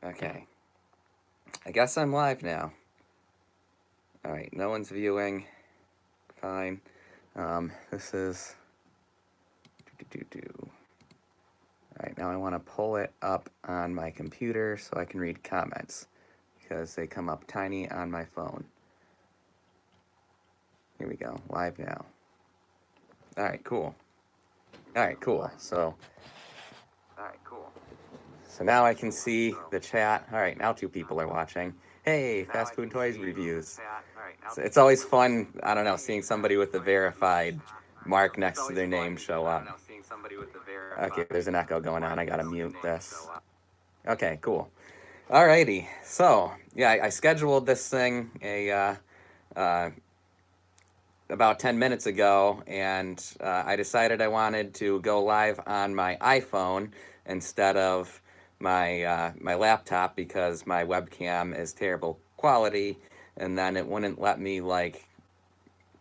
Okay. I guess I'm live now. All right. No one's viewing. Fine. This is. All right. Now I want to pull it up on my computer so I can read comments because they come up tiny on my phone. Here we go. Live now. All right. Cool. All right. Cool. So now I can see the chat. All right. Now two people are watching. Hey, Fast Food Toys reviews. So it's always fun, I don't know, seeing somebody with the verified mark next to their name show up. Okay, there's an echo going on. I gotta mute this. Okay, cool. Alrighty. So, yeah, I scheduled this thing about 10 minutes ago, and I decided I wanted to go live on my iPhone instead of my laptop because my webcam is terrible quality, and then it wouldn't let me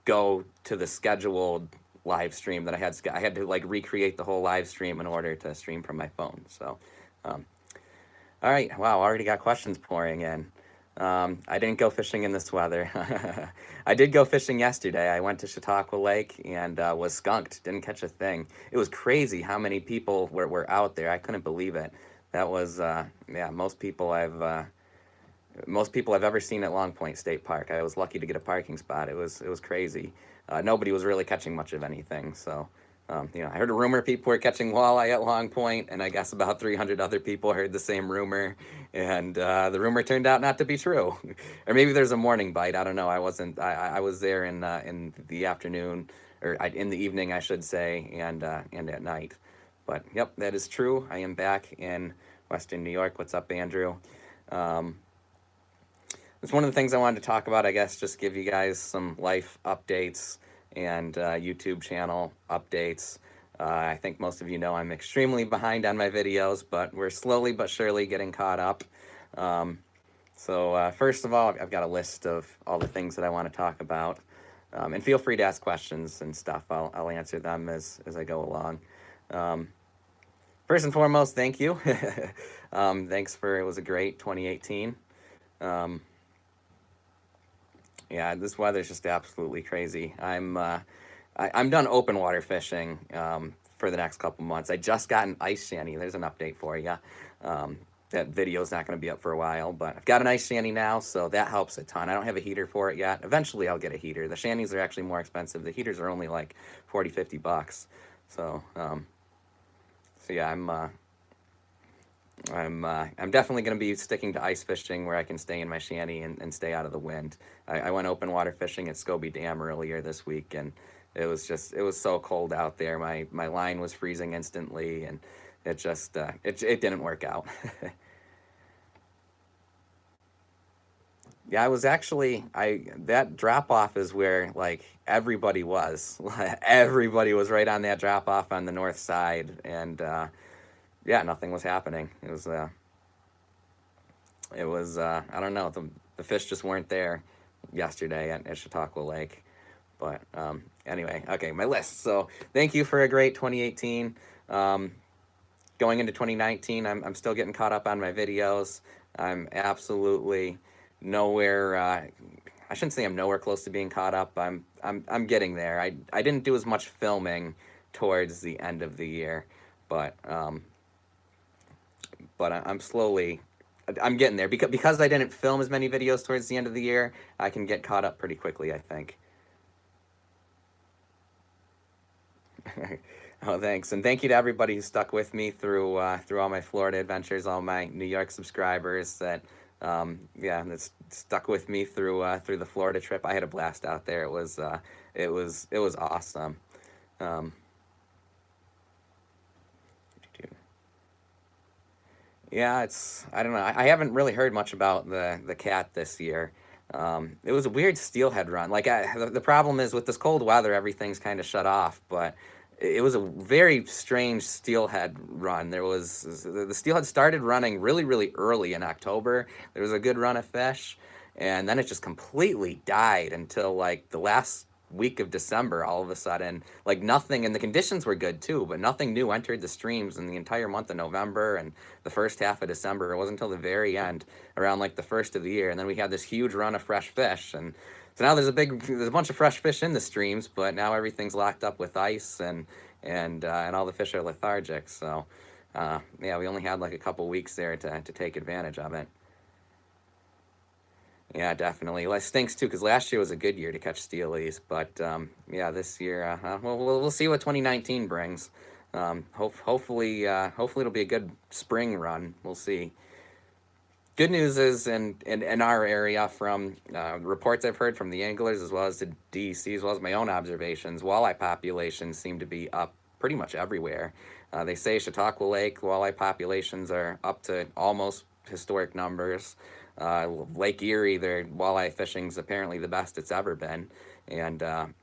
go to the scheduled live stream that I had. I had to recreate the whole live stream in order to stream from my phone. So, all right, wow, already got questions pouring in. I didn't go fishing in this weather. I did go fishing yesterday. I went to Chautauqua Lake and was skunked. Didn't catch a thing. It was crazy how many people were out there. I couldn't believe it. That was yeah, most people I've ever seen at Long Point State Park. I was lucky to get a parking spot. It was crazy. Nobody was really catching much of anything. So, I heard a rumor people were catching walleye at Long Point, and I guess about 300 other people heard the same rumor, and the rumor turned out not to be true. Or maybe there's a morning bite. I don't know. I wasn't. I was there in the afternoon, or in the evening, I should say, and at night. But yep, that is true. I am back in Western New York. What's up, Andrew? It's one of the things I wanted to talk about, I guess, just give you guys some life updates and YouTube channel updates. I think most of you know I'm extremely behind on my videos, but we're slowly but surely getting caught up. So first of all, I've got a list of all the things that I want to talk about. And feel free to ask questions and stuff. I'll answer them as I go along. First and foremost, thank you. Thanks it was a great 2018. Yeah, this weather's just absolutely crazy. I'm done open water fishing for the next couple months. I just got an ice shanty. There's an update for you. That video's not going to be up for a while, but I've got an ice shanty now, so that helps a ton. I don't have a heater for it yet. Eventually, I'll get a heater. The shanties are actually more expensive. The heaters are only like 40, 50 bucks. So, yeah, I'm definitely going to be sticking to ice fishing where I can stay in my shanty and stay out of the wind. I went open water fishing at Scobie Dam earlier this week, and it was so cold out there. My line was freezing instantly, and it just it didn't work out. Yeah, I was actually that drop off is where everybody was. Everybody was right on that drop off on the north side, and yeah, nothing was happening. It was I don't know, the fish just weren't there yesterday at Chautauqua Lake. But anyway, okay, my list. So thank you for a great 2018. Going into 2019, I'm still getting caught up on my videos. I'm absolutely nowhere. I shouldn't say I'm nowhere close to being caught up. I'm getting there. I didn't do as much filming towards the end of the year, but I'm slowly. I'm getting there because I didn't film as many videos towards the end of the year. I can get caught up pretty quickly, I think. Oh, thanks, and thank you to everybody who stuck with me through all my Florida adventures, all my New York subscribers that that stuck with me through the Florida trip. I had a blast out there. It was awesome. Yeah, I don't know. I haven't really heard much about the cat this year. It was a weird steelhead run. The problem is with this cold weather, everything's kind of shut off. But it was a very strange steelhead run. The steelhead started running really, really early in October. There was a good run of fish, and then it just completely died until the last week of December, all of a sudden, like nothing, and the conditions were good too, but nothing new entered the streams in the entire month of November and the first half of December. It wasn't until the very end, around like the first of the year, and then we had this huge run of fresh fish, and so now there's a bunch of fresh fish in the streams, but now everything's locked up with ice, and all the fish are lethargic. So yeah, we only had like a couple weeks there to take advantage of it. Yeah, definitely. It stinks too, because last year was a good year to catch steelies, but yeah, this year, we'll see what 2019 brings. Hopefully it'll be a good spring run. We'll see. Good news is in our area, from reports I've heard from the anglers as well as the DEC, as well as my own observations, walleye populations seem to be up pretty much everywhere. They say Chautauqua Lake walleye populations are up to almost historic numbers. Lake Erie, their walleye fishing's apparently the best it's ever been, and the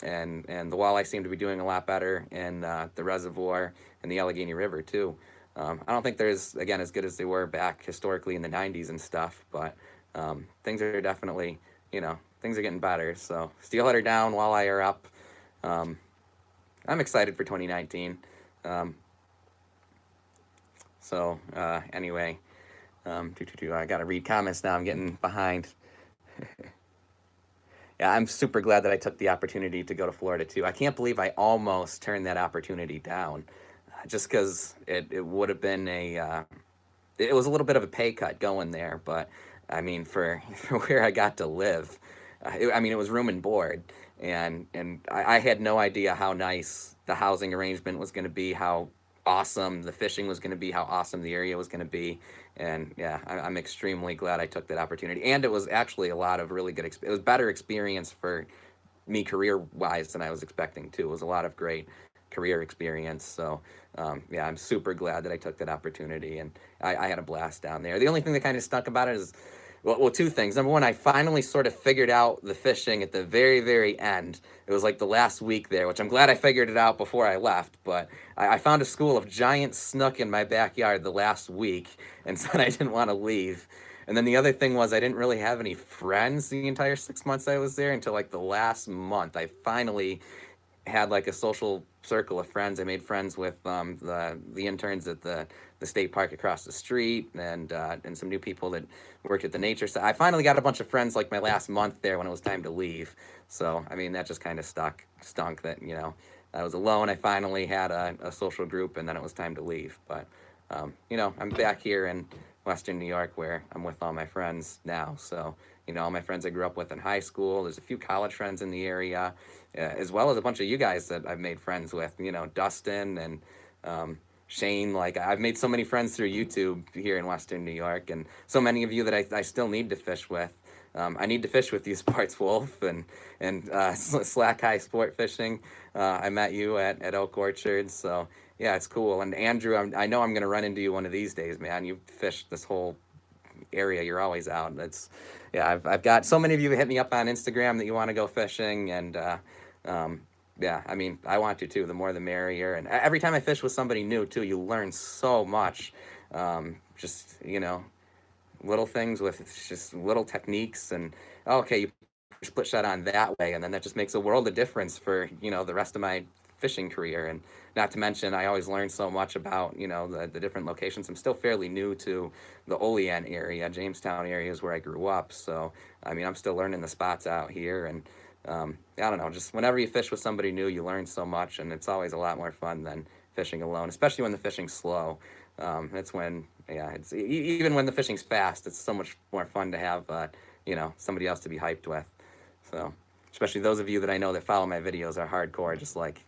walleye seem to be doing a lot better in the reservoir and the Allegheny River too. I don't think they're again as good as they were back historically in the 90s and stuff, but things are definitely, things are getting better. So steelhead are down, walleye are up. I'm excited for 2019. Anyway, I gotta read comments now. I'm getting behind. Yeah, I'm super glad that I took the opportunity to go to Florida too. I can't believe I almost turned that opportunity down, just because it would have been it was a little bit of a pay cut going there, but I mean, for where I got to live, it was room and board, and I had no idea how nice the housing arrangement was going to be, how awesome the fishing was going to be, how awesome the area was going to be, and yeah, I'm extremely glad I took that opportunity. And it was actually a lot of really good. It was better experience for me career wise than I was expecting too. It was a lot of great career experience. So yeah, I'm super glad that I took that opportunity, and I had a blast down there. The only thing that kind of stunk about it is, well, two things. Number one, I finally sort of figured out the fishing at the very, very end. It was like the last week there, which I'm glad I figured it out before I left. But I found a school of giant snook in my backyard the last week and said I didn't want to leave. And then the other thing was, I didn't really have any friends the entire 6 months I was there until like the last month. I finally had like a social circle of friends. I made friends with the interns at the state park across the street, and some new people that worked at the nature center. I finally got a bunch of friends like my last month there when it was time to leave. So I mean, that just kind of stunk that I was alone. I finally had a social group, and then it was time to leave. But I'm back here in Western New York where I'm with all my friends now. So all my friends I grew up with in high school. There's a few college friends in the area, as well as a bunch of you guys that I've made friends with. Dustin and Shane. Like, I've made so many friends through YouTube here in Western New York, and so many of you that I still need to fish with. I need to fish with you, Sports Wolf and Slack High Sport Fishing. I met you at Oak Orchard, so yeah, it's cool. And Andrew, I know I'm gonna run into you one of these days, man. You've fished this whole area. You're always out. Yeah. I've got so many of you hit me up on Instagram that you want to go fishing, and yeah, I mean, I want to too. The more the merrier. And every time I fish with somebody new too, you learn so much. Just little things with just little techniques, and okay, you split shot on that way, and then that just makes a world of difference for the rest of my fishing career. And not to mention, I always learn so much about the different locations. I'm still fairly new to the Olean area. Jamestown area is where I grew up, so I mean, I'm still learning the spots out here. And I don't know, just whenever you fish with somebody new, you learn so much, and it's always a lot more fun than fishing alone, especially when the fishing's slow. That's when, yeah, it's even when the fishing's fast, it's so much more fun to have somebody else to be hyped with. So especially those of you that I know that follow my videos are hardcore, just like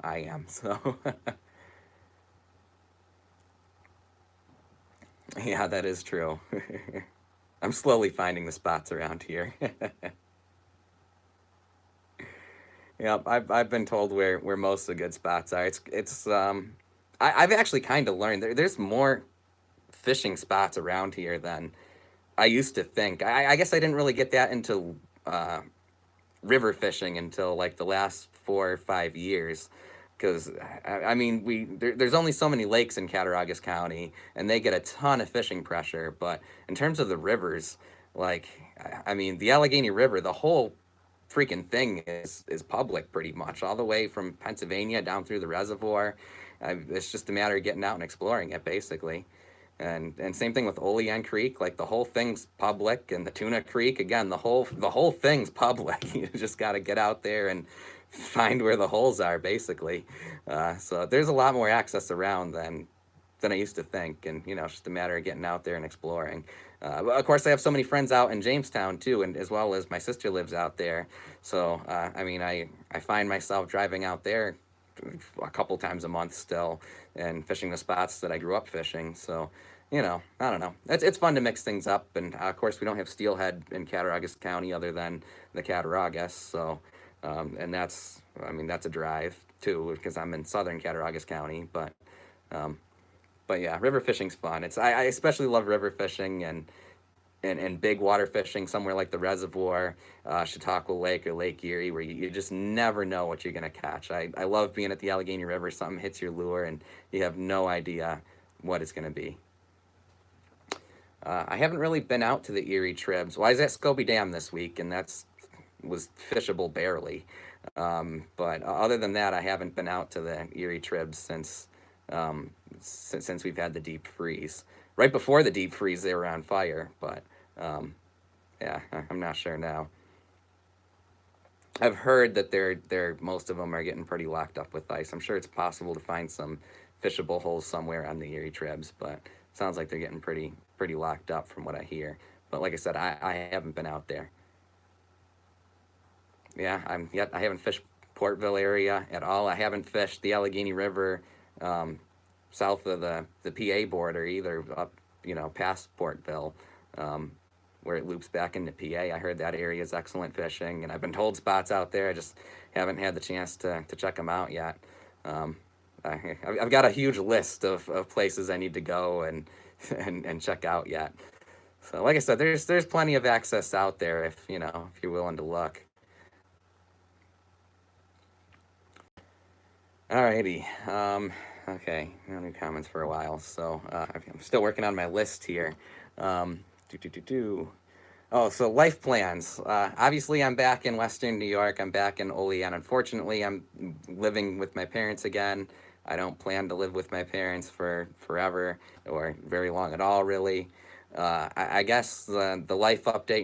I am. So yeah, that is true. I'm slowly finding the spots around here. Yeah, I've been told where most of the good spots are. I've actually kind of learned there's more fishing spots around here than I used to think. I guess I didn't really get that into river fishing until like the last 4 or 5 years, because I mean there's only so many lakes in Cattaraugus County, and they get a ton of fishing pressure. But in terms of the rivers, like I mean the Allegheny River, the whole freaking thing is public pretty much, all the way from Pennsylvania down through the reservoir. It's just a matter of getting out and exploring it, basically. And same thing with Olean Creek, like the whole thing's public, and the Tuna Creek again, the whole thing's public. You just got to get out there and find where the holes are, basically. So there's a lot more access around than I used to think, and it's just a matter of getting out there and exploring. But of course, I have so many friends out in Jamestown too, and as well as my sister lives out there. So I mean, I find myself driving out there a couple times a month still, and fishing the spots that I grew up fishing. So, I don't know. It's fun to mix things up, and of course we don't have steelhead in Cattaraugus County other than the Cattaraugus. So, and that's a drive too because I'm in southern Cattaraugus County. Um, but yeah, river fishing's fun. I especially love river fishing and big water fishing somewhere like the reservoir, Chautauqua Lake or Lake Erie, where you just never know what you're going to catch. I love being at the Allegheny River. Something hits your lure and you have no idea what it's going to be. I haven't really been out to the Erie Tribs. Well, I was at Scobie Dam this week, and was fishable barely. But other than that, I haven't been out to the Erie Tribs since we've had the deep freeze. Right before the deep freeze, they were on fire, but yeah, I'm not sure now. I've heard that most of them are getting pretty locked up with ice. I'm sure it's possible to find some fishable holes somewhere on the Erie Tribs, but it sounds like they're getting pretty locked up from what I hear. But like I said, I haven't been out there. Yeah, I haven't fished Portville area at all. I haven't fished the Allegheny River south of the PA border either, up past Portville, where it loops back into PA. I heard that area is excellent fishing, and I've been told spots out there. I just haven't had the chance to check them out yet. I've got a huge list of places I need to go and check out yet. So like I said, there's plenty of access out there if you're willing to look. Alrighty. Okay, no new comments for a while, so I'm still working on my list here. Do, do, do, do. Oh, so life plans. Obviously, I'm back in Western New York. I'm back in Olean. Unfortunately, I'm living with my parents again. I don't plan to live with my parents for forever or very long at all, really. I guess the life update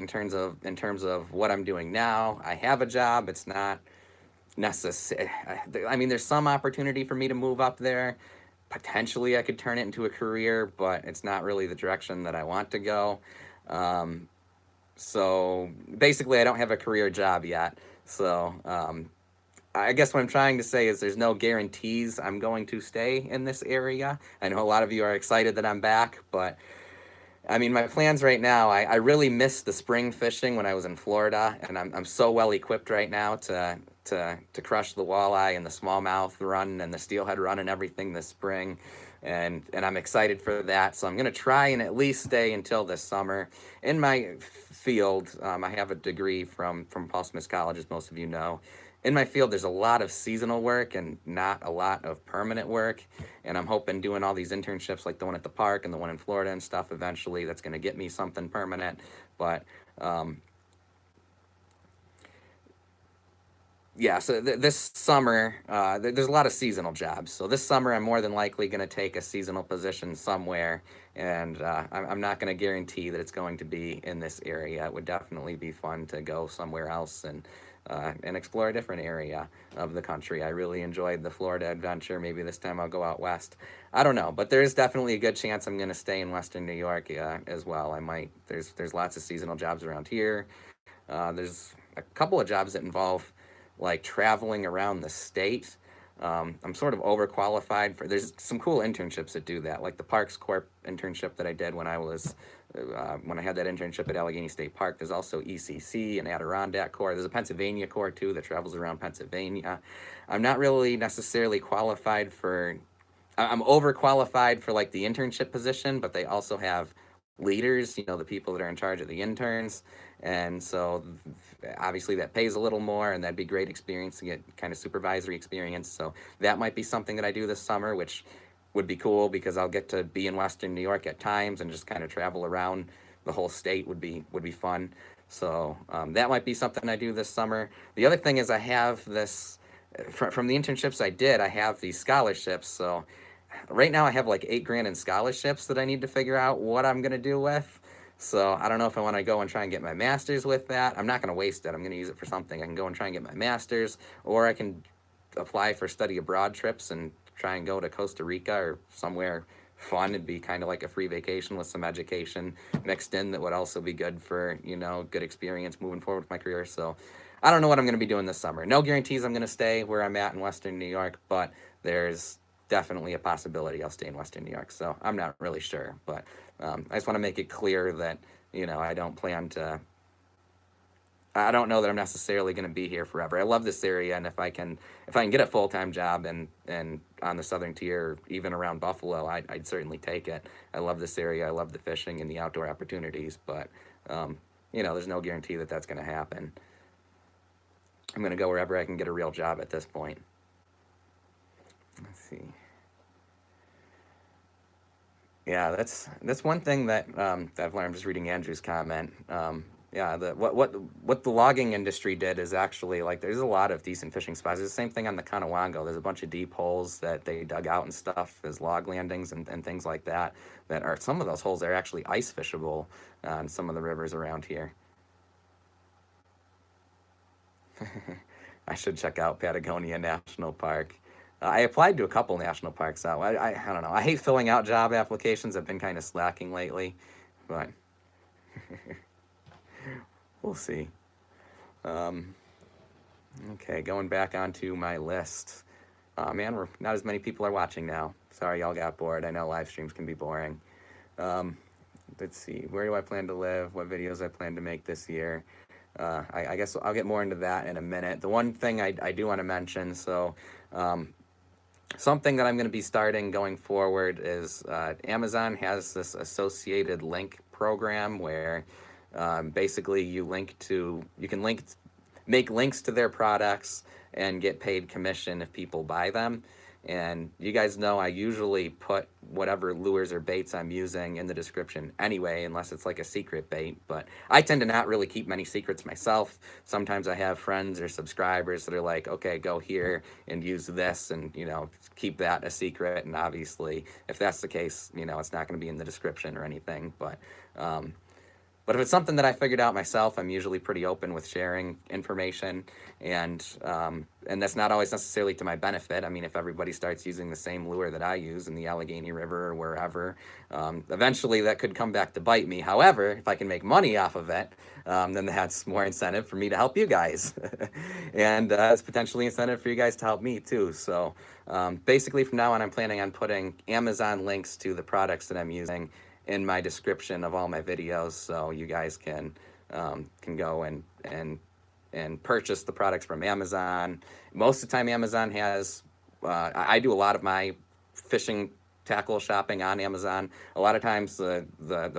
in terms of what I'm doing now. I have a job. It's not necessary. I mean, there's some opportunity for me to move up there. Potentially, I could turn it into a career, but it's not really the direction that I want to go. So basically, I don't have a career job yet. So I guess what I'm trying to say is there's no guarantees I'm going to stay in this area. I know a lot of you are excited that I'm back, but I mean, my plans right now, I really missed the spring fishing when I was in Florida, and I'm so well equipped right now to crush the walleye and the smallmouth run and the steelhead run and everything this spring, and I'm excited for that. So I'm gonna try and at least stay until this summer. In my field, I have a degree from Paul Smith College, as most of you know. In my field, there's a lot of seasonal work and not a lot of permanent work. And I'm hoping doing all these internships like the one at the park and the one in Florida and stuff eventually, that's going to get me something permanent. But yeah, so this summer, there's a lot of seasonal jobs. So this summer, I'm more than likely going to take a seasonal position somewhere. And I'm not going to guarantee that it's going to be in this area. It would definitely be fun to go somewhere else and explore a different area of the country. I really enjoyed the Florida adventure. Maybe this time I'll go out west. I don't know, but there's definitely a good chance I'm going to stay in Western New York as well. I might. There's lots of seasonal jobs around here. There's a couple of jobs that involve like traveling around the state. I'm sort of overqualified for. There's some cool internships that do that, like the Parks Corp internship that I did when I had that internship at Allegheny State Park. There's also ECC and Adirondack Corps. There's a Pennsylvania Corps too that travels around Pennsylvania. I'm not really necessarily qualified for. I'm overqualified for like the internship position, but they also have leaders, the people that are in charge of the interns. And so obviously that pays a little more, and that'd be great experience to get kind of supervisory experience. So that might be something that I do this summer, which would be cool because I'll get to be in Western New York at times and just kind of travel around the whole state would be fun. So that might be something I do this summer. The other thing is I have this from the internships I did. I have these scholarships. So right now I have like 8 grand in scholarships that I need to figure out what I'm gonna do with. So I don't know if I want to go and try and get my master's with that. I'm not going to waste it. I'm going to use it for something. I can go and try and get my master's, or I can apply for study abroad trips and try and go to Costa Rica or somewhere fun. It'd be kind of like a free vacation with some education mixed in that would also be good for, good experience moving forward with my career. So I don't know what I'm going to be doing this summer. No guarantees I'm going to stay where I'm at in Western New York, but there's definitely a possibility I'll stay in Western New York. So I'm not really sure, but I just want to make it clear that, I don't plan to, I don't know that I'm necessarily going to be here forever. I love this area, and if I can get a full-time job and on the southern tier, even around Buffalo, I'd certainly take it. I love this area. I love the fishing and the outdoor opportunities, but there's no guarantee that that's going to happen. I'm going to go wherever I can get a real job at this point. Let's see. Yeah, that's one thing that I've learned just reading Andrew's comment. Yeah, what the logging industry did is actually, like, there's a lot of decent fishing spots. It's the same thing on the Conewango. There's a bunch of deep holes that they dug out and stuff. There's log landings and things like that are, some of those holes are actually ice fishable on some of the rivers around here. I should check out Patagonia National Park. I applied to a couple national parks out. I don't know. I hate filling out job applications. I've been kind of slacking lately, but we'll see. Okay, going back onto my list. Man, not as many people are watching now. Sorry y'all got bored. I know live streams can be boring. Let's see. Where do I plan to live? What videos I plan to make this year? I guess I'll get more into that in a minute. The one thing I do want to mention, so something that I'm going to be starting going forward is Amazon has this associated link program where basically you can make links to their products and get paid commission if people buy them. And you guys know I usually put whatever lures or baits I'm using in the description anyway, unless it's like a secret bait. But I tend to not really keep many secrets myself. Sometimes I have friends or subscribers that are like, okay, go here and use this and, keep that a secret. And obviously, if that's the case, it's not going to be in the description or anything. But if it's something that I figured out myself, I'm usually pretty open with sharing information, and that's not always necessarily to my benefit. I mean, if everybody starts using the same lure that I use in the Allegheny River or wherever, eventually that could come back to bite me. However, if I can make money off of it, then that's more incentive for me to help you guys, and it's potentially incentive for you guys to help me too. So basically, from now on, I'm planning on putting Amazon links to the products that I'm using in my description of all my videos, so you guys can go and purchase the products from Amazon. Most of the time, Amazon has. I do a lot of my fishing tackle shopping on Amazon. A lot of times, the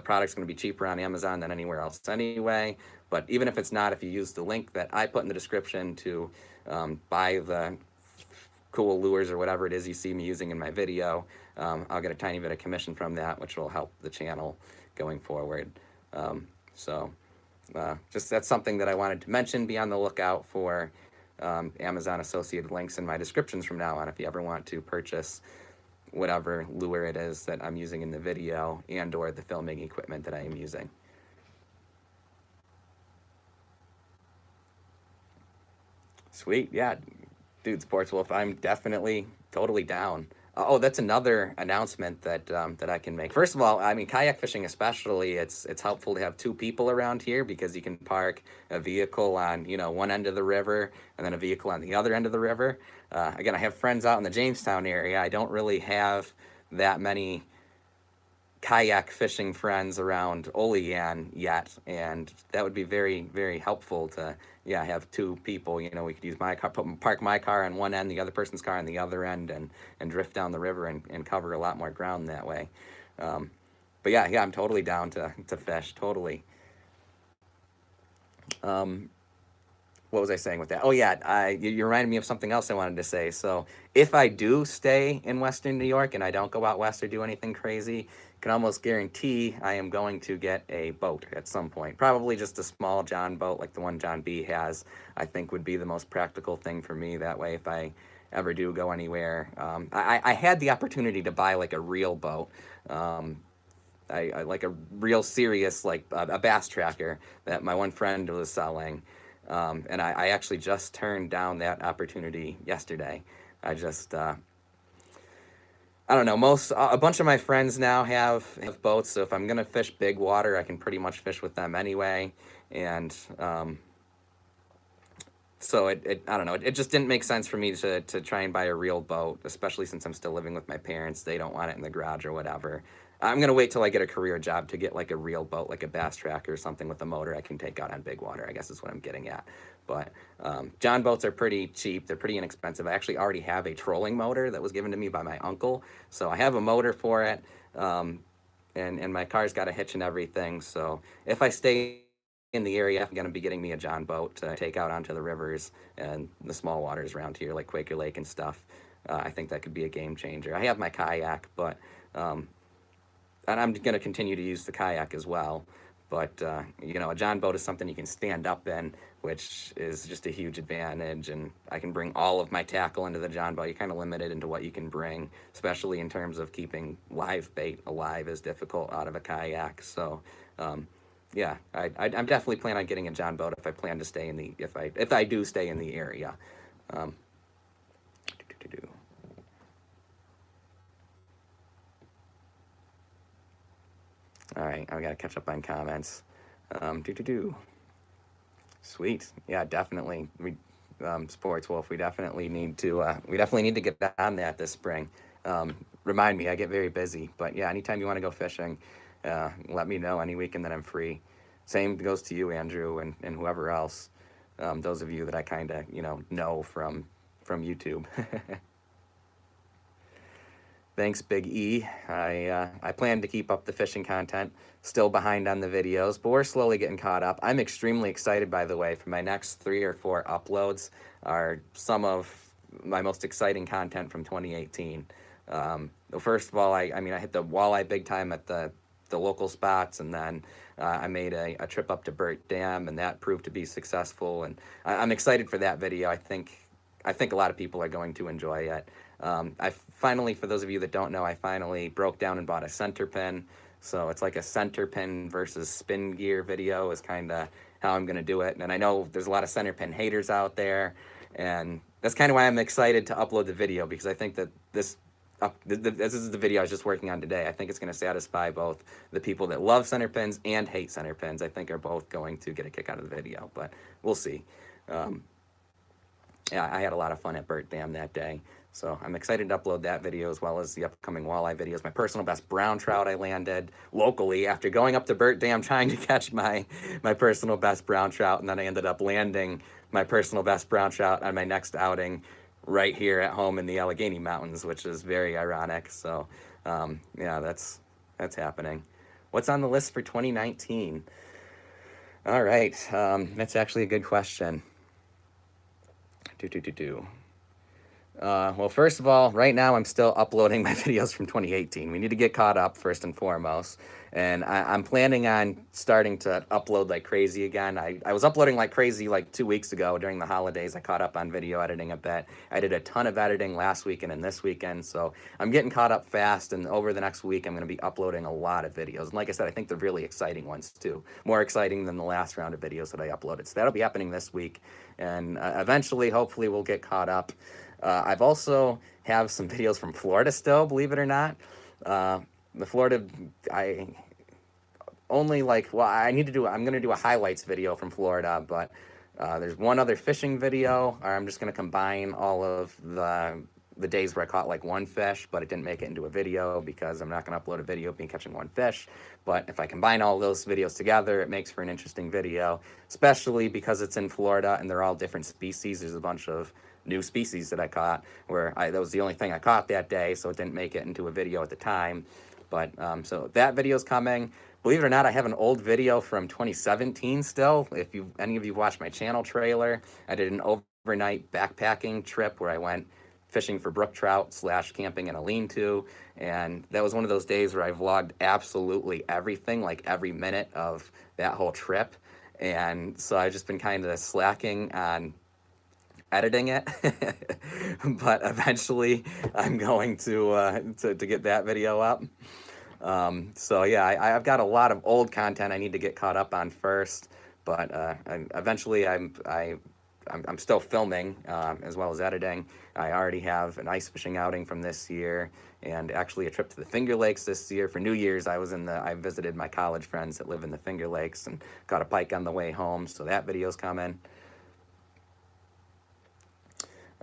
product's going to be cheaper on Amazon than anywhere else anyway. But even if it's not, if you use the link that I put in the description to buy the cool lures or whatever it is you see me using in my video, I'll get a tiny bit of commission from that, which will help the channel going forward. Just that's something that I wanted to mention. Be on the lookout for Amazon associated links in my descriptions from now on if you ever want to purchase whatever lure it is that I'm using in the video and or the filming equipment that I am using. Sweet, yeah. Dude, Sports Wolf, I'm definitely totally down. Oh, that's another announcement that I can make. First of all, I mean, kayak fishing especially, it's helpful to have 2 people around here because you can park a vehicle on, one end of the river and then a vehicle on the other end of the river. Again, I have friends out in the Jamestown area. I don't really have that many kayak fishing friends around Olean yet, and that would be very, very helpful to have 2 people. We could use my car, park my car on one end, the other person's car on the other end, and drift down the river and cover a lot more ground that way. But yeah, I'm totally down to fish, totally. what was I saying with that? Oh yeah, you reminded me of something else I wanted to say. So if I do stay in Western New York and I don't go out west or do anything crazy, can almost guarantee I am going to get a boat at some point. Probably just a small John boat like the one John B has. I think would be the most practical thing for me. That way, if I ever do go anywhere, I had the opportunity to buy like a real boat. I like a real serious like a bass tracker that my one friend was selling, and I actually just turned down that opportunity yesterday. I just I don't know. A bunch of my friends now have boats, so if I'm gonna fish big water, I can pretty much fish with them anyway. And so I don't know. It just didn't make sense for me to try and buy a real boat, especially since I'm still living with my parents. They don't want it in the garage or whatever. I'm gonna wait till I get a career job to get like a real boat, like a bass tracker or something with a motor I can take out on big water, I guess is what I'm getting at. But John boats are pretty cheap. They're pretty inexpensive. I actually already have a trolling motor that was given to me by my uncle. So I have a motor for it. And my car's got a hitch and everything. So if I stay in the area, I'm going to be getting me a John boat to take out onto the rivers and the small waters around here, like Quaker Lake and stuff. I think that could be a game changer. I have my kayak, but and I'm going to continue to use the kayak as well. But you know, a John boat is something you can stand up in, which is just a huge advantage. And I can bring all of my tackle into the John boat. You're kind of limited into what you can bring, especially in terms of keeping live bait alive is difficult out of a kayak. So yeah, I'm definitely planning on getting a John boat if I plan to stay in the if I do stay in the area. Um, All right, I gotta catch up on comments. Sweet, yeah, definitely. Sports Wolf, we definitely need to get on that this spring. Remind me, I get very busy, but yeah, anytime you want to go fishing, let me know any weekend that I'm free. Same goes to you, Andrew, and whoever else. Those of you that I kind of know from YouTube. Thanks, Big E. I plan to keep up the fishing content. Still behind on the videos, but we're slowly getting caught up. I'm extremely excited, by the way, for my next 3 or 4 uploads are some of my most exciting content from 2018. First of all, I mean, I hit the walleye big time at the local spots, and then I made a trip up to Burt Dam, and that proved to be successful. And I'm excited for that video. I think a lot of people are going to enjoy it. I finally, for those of you that don't know, I finally broke down and bought a center pin. So it's like a center pin versus spin gear video is kind of how I'm going to do it. And I know there's a lot of center pin haters out there, and that's kind of why I'm excited to upload the video, because I think that this is the video I was just working on today. I think it's going to satisfy both the people that love center pins and hate center pins. I think are both going to get a kick out of the video, but we'll see. Yeah, I had a lot of fun at Burt Dam that day. So I'm excited to upload that video as well as the upcoming walleye videos. My personal best brown trout I landed locally after going up to Burt Dam trying to catch my personal best brown trout, and then I ended up landing my personal best brown trout on my next outing right here at home in the Allegheny Mountains, which is very ironic. So yeah, that's happening. What's on the list for 2019? All right, that's actually a good question. Well, first of all, right now I'm still uploading my videos from 2018. We need to get caught up first and foremost. And I'm planning on starting to upload like crazy again. I was uploading like crazy like 2 weeks ago during the holidays. I caught up on video editing a bit. I did a ton of editing last weekend and this weekend. So I'm getting caught up fast. And over the next week, I'm going to be uploading a lot of videos. And like I said, I think they're really exciting ones too. More exciting than the last round of videos that I uploaded. So that'll be happening this week. And eventually, hopefully, we'll get caught up. I've also have some videos from Florida still, believe it or not. The Florida, I only like, well, I'm going to do a highlights video from Florida, but there's one other fishing video, or I'm just going to combine all of the days where I caught like one fish, but it didn't make it into a video because I'm not going to upload a video of me catching one fish. But if I combine all those videos together, it makes for an interesting video, especially because it's in Florida and they're all different species. There's a bunch of new species that I caught that was the only thing I caught that day, so it didn't make it into a video at the time. But so that video's coming. Believe it or not, I have an old video from 2017 still. If you any of you watched my channel trailer, I did an overnight backpacking trip where I went fishing for brook trout / camping in a lean-to, and that was one of those days where I vlogged absolutely everything, like every minute of that whole trip. And so I've just been kind of slacking on editing it, but eventually I'm going to get that video up. So yeah, I've got a lot of old content I need to get caught up on first, but eventually I'm still filming as well as editing. I already have an ice fishing outing from this year, and actually a trip to the Finger Lakes this year. For New Year's, I visited my college friends that live in the Finger Lakes and caught a pike on the way home, so that video's coming.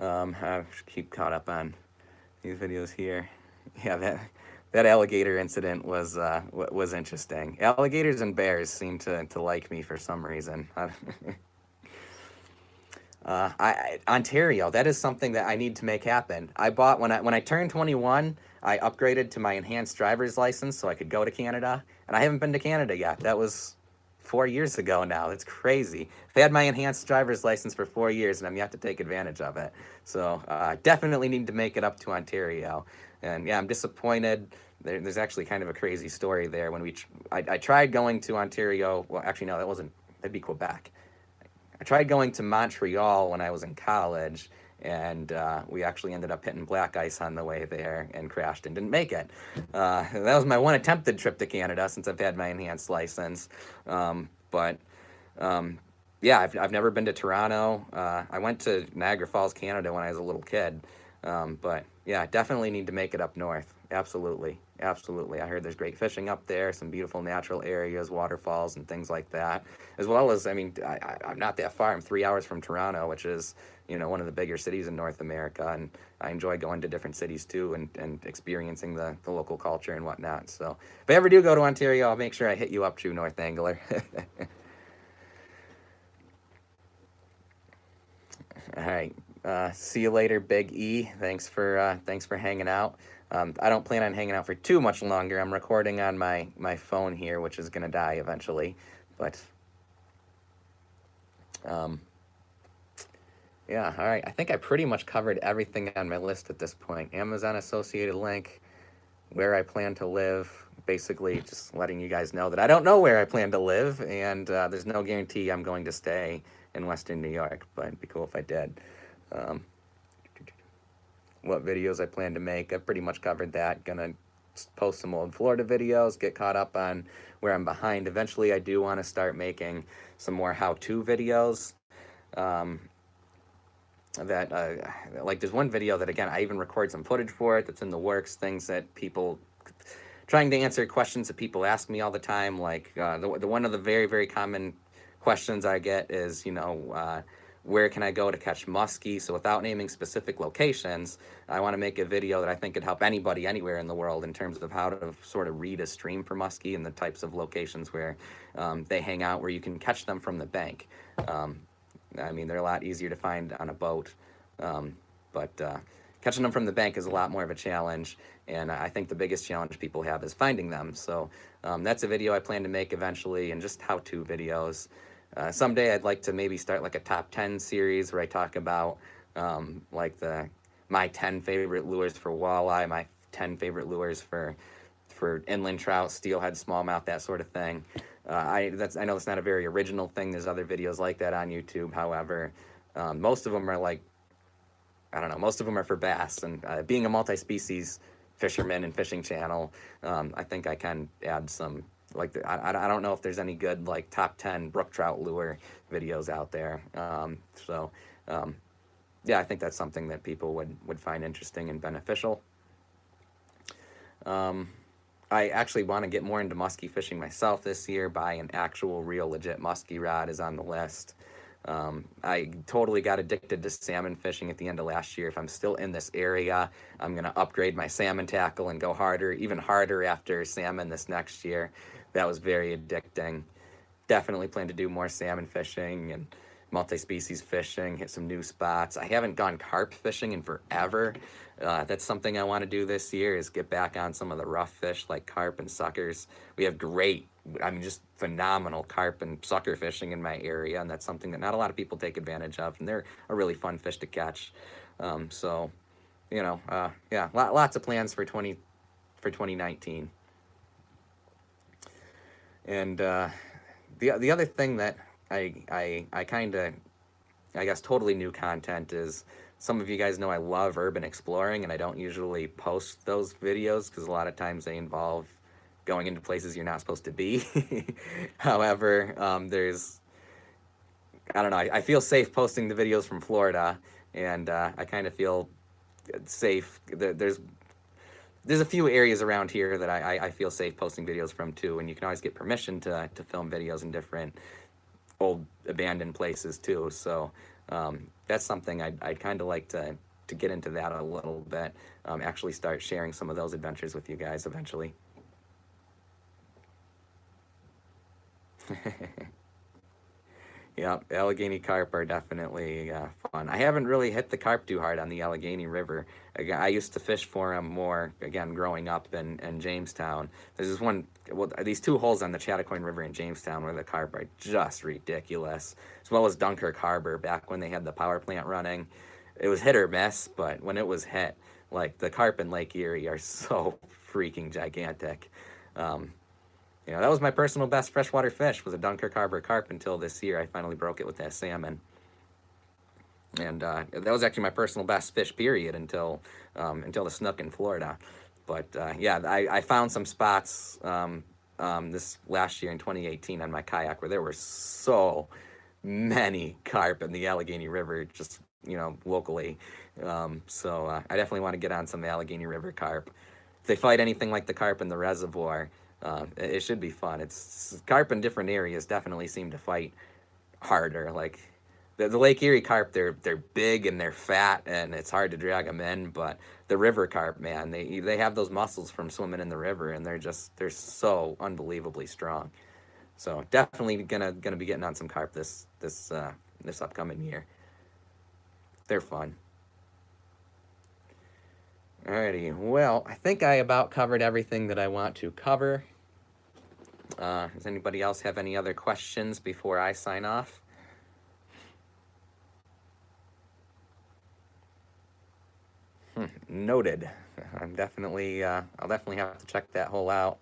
I should keep caught up on these videos here. Yeah, that alligator incident was interesting. Alligators and bears seem to like me for some reason. Ontario, that is something that I need to make happen. I bought when I turned 21, I upgraded to my enhanced driver's license so I could go to Canada, and I haven't been to Canada yet. That was 4 years ago now. That's crazy. I've had my enhanced driver's license for 4 years, and I'm yet to take advantage of it. So definitely need to make it up to Ontario. And yeah, I'm disappointed. There's actually kind of a crazy story there. When I tried going to Ontario. Well, actually, no, that'd be Quebec. I tried going to Montreal when I was in college, and we actually ended up hitting black ice on the way there and crashed and didn't make it. That was my one attempted trip to Canada since I've had my enhanced license. But yeah, I've never been to Toronto. I went to Niagara Falls, Canada when I was a little kid. But yeah, definitely need to make it up north. Absolutely. Absolutely. I heard there's great fishing up there, some beautiful natural areas, waterfalls, and things like that. As well as, I mean, I'm not that far. I'm 3 hours from Toronto, which is, one of the bigger cities in North America. And I enjoy going to different cities too and experiencing the local culture and whatnot. So if I ever do go to Ontario, I'll make sure I hit you up, True North Angler. All right. See you later, Big E. Thanks for hanging out. I don't plan on hanging out for too much longer. I'm recording on my phone here, which is gonna die eventually. But yeah, all right. I think I pretty much covered everything on my list at this point. Amazon associated link, where I plan to live. Basically, just letting you guys know that I don't know where I plan to live, and there's no guarantee I'm going to stay in Western New York, but it'd be cool if I did. What videos I plan to make, I've pretty much covered that. Gonna post some old Florida videos, get caught up on where I'm behind. Eventually, I do want to start making some more how-to videos. Like there's one video that, again, I even record some footage for it that's in the works, things that people, trying to answer questions that people ask me all the time. Like the one of the very, very common questions I get is, where can I go to catch muskie? So without naming specific locations, I want to make a video that I think could help anybody anywhere in the world in terms of how to sort of read a stream for muskie and the types of locations where they hang out, where you can catch them from the bank. I mean, they're a lot easier to find on a boat, but catching them from the bank is a lot more of a challenge, and I think the biggest challenge people have is finding them. So that's a video I plan to make eventually, and just how-to videos. Someday I'd like to maybe start like a top 10 series where I talk about like my 10 favorite lures for walleye, my 10 favorite lures for inland trout, steelhead, smallmouth, that sort of thing. I know it's not a very original thing. There's other videos like that on YouTube. However, most of them are like, I don't know, most of them are for bass. And being a multi-species fisherman and fishing channel, I think I can add some, like, I don't know if there's any good, like, top 10 brook trout lure videos out there. Yeah, I think that's something that people would find interesting and beneficial. I actually want to get more into muskie fishing myself this year. Buy an actual, real, legit muskie rod is on the list. I totally got addicted to salmon fishing at the end of last year. If I'm still in this area, I'm going to upgrade my salmon tackle and go harder, even harder after salmon this next year. That was very addicting. Definitely plan to do more salmon fishing and multi-species fishing, hit some new spots. I haven't gone carp fishing in forever. That's something I want to do this year, is get back on some of the rough fish like carp and suckers. We have great, I mean, just phenomenal carp and sucker fishing in my area, and that's something that not a lot of people take advantage of, and they're a really fun fish to catch. So, you know, yeah, lots of plans for 2019. And the other thing that I kind of, I guess, totally new content is, some of you guys know I love urban exploring, and I don't usually post those videos because a lot of times they involve going into places you're not supposed to be. However, I don't know, I feel safe posting the videos from Florida, and I kind of feel safe. There's a few areas around here that I feel safe posting videos from too, and you can always get permission to film videos in different old abandoned places too. So that's something I'd kind of like to get into that a little bit, actually start sharing some of those adventures with you guys eventually. Yep, Allegheny carp are definitely fun. I haven't really hit the carp too hard on the Allegheny River. Again, I used to fish for them more, again, growing up in Jamestown. There's this one, well, these two holes on the Chattacoin River in Jamestown where the carp are just ridiculous, as well as Dunkirk Harbor back when they had the power plant running. It was hit or miss, but when it was hit, like, the carp in Lake Erie are so freaking gigantic. You know, that was my personal best freshwater fish, was a Dunkirk Harbor carp, until this year I finally broke it with that salmon. And that was actually my personal best fish, period, until the snook in Florida. But yeah, I found some spots this last year in 2018 on my kayak where there were so many carp in the Allegheny River, just, you know, locally. So I definitely want to get on some Allegheny River carp. If they fight anything like the carp in the reservoir, it should be fun. It's carp in different areas definitely seem to fight harder. Like the Lake Erie carp, they're big and they're fat, and it's hard to drag them in. But the river carp, man, they have those muscles from swimming in the river, and they're so unbelievably strong. So definitely gonna be getting on some carp this upcoming year. They're fun. Alrighty, well, I think I about covered everything that I want to cover. Does anybody else have any other questions before I sign off? Noted. I'll definitely have to check that hole out.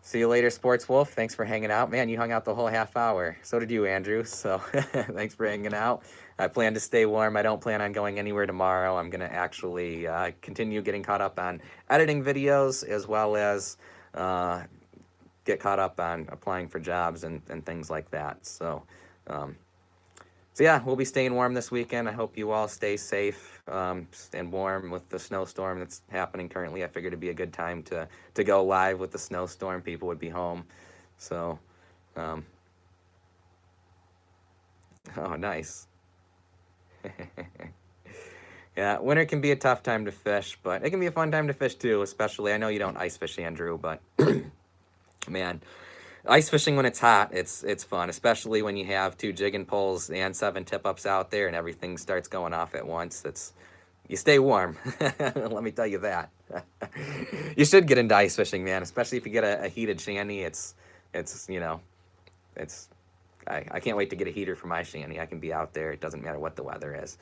See you later, Sports Wolf. Thanks for hanging out. Man, you hung out the whole half hour. So did you, Andrew. So thanks for hanging out. I plan to stay warm. I don't plan on going anywhere tomorrow. I'm going to actually continue getting caught up on editing videos, as well as get caught up on applying for jobs and things like that. So, so yeah, we'll be staying warm this weekend. I hope you all stay safe and warm with the snowstorm that's happening currently. I figured it'd be a good time to go live with the snowstorm. People would be home. So, oh, nice. Yeah, winter can be a tough time to fish, but it can be a fun time to fish too, especially, I know you don't ice fish, Andrew, but man, ice fishing when it's hot, it's fun, especially when you have 2 jigging poles and 7 tip-ups out there and everything starts going off at once. You stay warm, let me tell you that. You should get into ice fishing, man, especially if you get a heated shanty. You know, I can't wait to get a heater for my shanty. I can be out there. It doesn't matter what the weather is.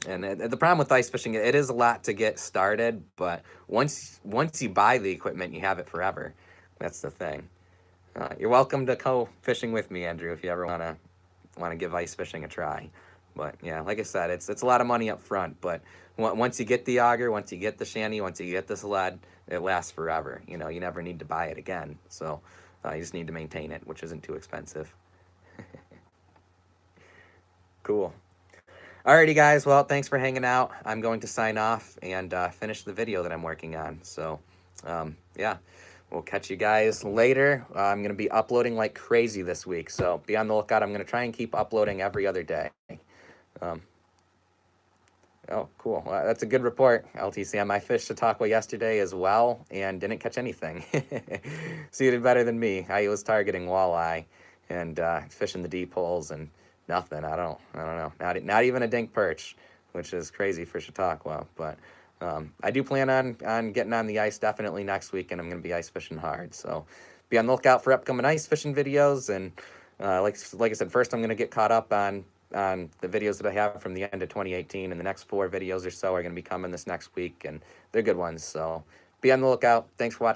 And the problem with ice fishing, it is a lot to get started, but once you buy the equipment, you have it forever. That's the thing. You're welcome to go fishing with me, Andrew, if you ever wanna give ice fishing a try. But yeah, like I said, it's a lot of money up front, but once you get the auger, once you get the shanty, once you get the sled, it lasts forever. You know, you never need to buy it again. So you just need to maintain it, which isn't too expensive. Cool. Alrighty, guys. Well, thanks for hanging out. I'm going to sign off and finish the video that I'm working on. So, yeah, we'll catch you guys later. I'm going to be uploading like crazy this week, so be on the lookout. I'm going to try and keep uploading every other day. Oh, cool. Well, that's a good report, LTCM. I fished Chautauqua yesterday as well and didn't catch anything. So you did better than me. I was targeting walleye, and fishing the deep holes and nothing. I don't know. Not even a dink perch, which is crazy for Chautauqua. But I do plan on getting on the ice definitely next week, and I'm going to be ice fishing hard. So be on the lookout for upcoming ice fishing videos. And like I said, first I'm going to get caught up on the videos that I have from the end of 2018, and the next 4 videos or so are going to be coming this next week, and they're good ones. So be on the lookout. Thanks for watching.